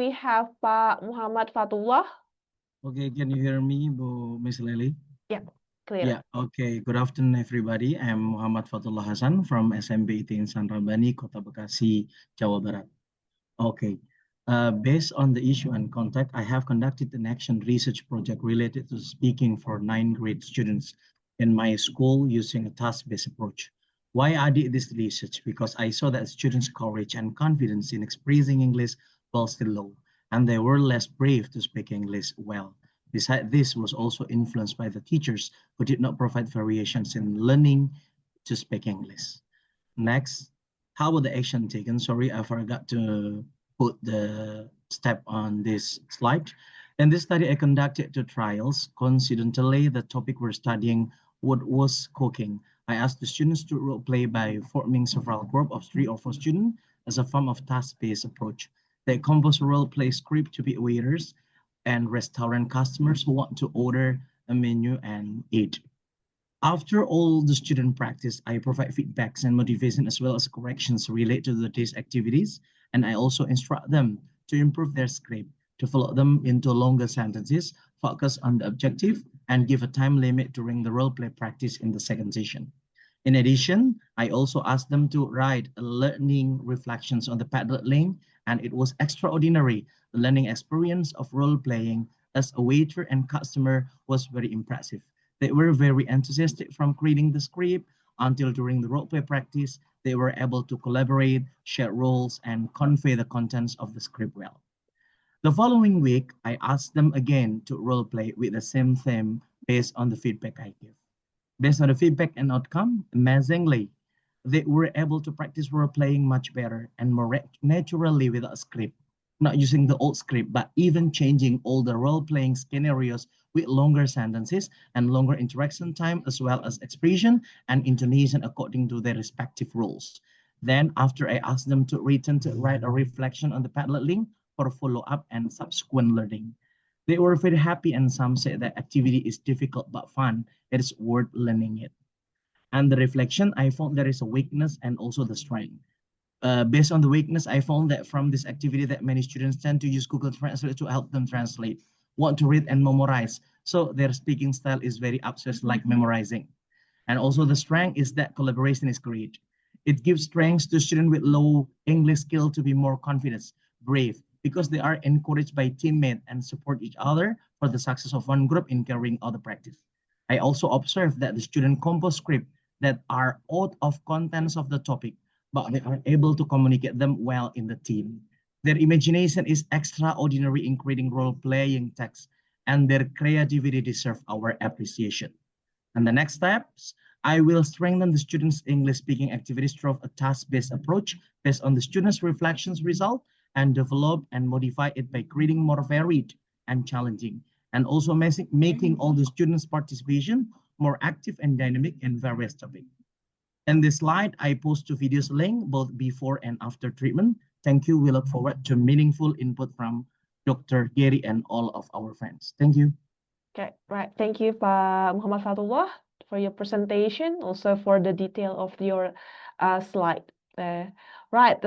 we have Pak Muhammad Fatullah. Okay, can you hear me, Miss Lily? Yeah, clear. Yeah, okay. Good afternoon, everybody. I'm Muhammad Fatullah Hasan from SMBIT Insan Rabani, Kota Bekasi, Jawa Barat. Okay. Based on the issue and contact, I have conducted an action research project related to speaking for 9th grade students in my school using a task-based approach. Why I did this research? Because I saw that students' courage and confidence in expressing English was still low, and they were less brave to speak English well. Besides, this was also influenced by the teachers who did not provide variations in learning to speak English. Next, how about the action taken? Sorry, I forgot to put the step on this slide. In this study, I conducted 2 trials. Coincidentally, the topic we're studying was cooking. I asked the students to role play by forming several groups of 3 or 4 students as a form of task-based approach. They compose a role play script to be waiters and restaurant customers who want to order a menu and eat. After all the student practice, I provide feedbacks and motivation as well as corrections related to the day's activities, and I also instruct them to improve their script, to follow them into longer sentences, focus on the objective, and give a time limit during the role play practice in the second session. In addition, I also asked them to write learning reflections on the Padlet link, and it was extraordinary. The learning experience of role playing as a waiter and customer was very impressive. They were very enthusiastic from creating the script until during the roleplay practice, they were able to collaborate, share roles, and convey the contents of the script well. The following week, I asked them again to roleplay with the same theme based on the feedback I gave. Based on the feedback and outcome, amazingly, they were able to practice role-playing much better and more naturally without a script. Not using the old script, but even changing all the role-playing scenarios with longer sentences and longer interaction time, as well as expression and intonation according to their respective roles. Then, after I asked them to write a reflection on the Padlet link for follow-up and subsequent learning. They were very happy, and some said that activity is difficult but fun. It is worth learning it. And the reflection, I found there is a weakness and also the strength. Based on the weakness, I found that from this activity that many students tend to use Google Translate to help them translate, want to read and memorize. So their speaking style is very obsessed like memorizing. And also the strength is that collaboration is great. It gives strength to students with low English skill to be more confident, brave, because they are encouraged by teammates and support each other for the success of one group in carrying out the practice. I also observed that the student compose script that are out of contents of the topic, but they are able to communicate them well in the team. Their imagination is extraordinary in creating role-playing text, and their creativity deserves our appreciation. And the next steps, I will strengthen the students' English speaking activities through a task-based approach based on the students' reflections result and develop and modify it by creating more varied and challenging, and also making all the students' participation more active and dynamic in various topics. In this slide, I post 2 videos link both before and after treatment. Thank you. We look forward to meaningful input from Dr. Gary and all of our friends. Thank you. Okay, right. Thank you, Pak Muhammad Fatullah, for your presentation, also for the detail of your slide. Right.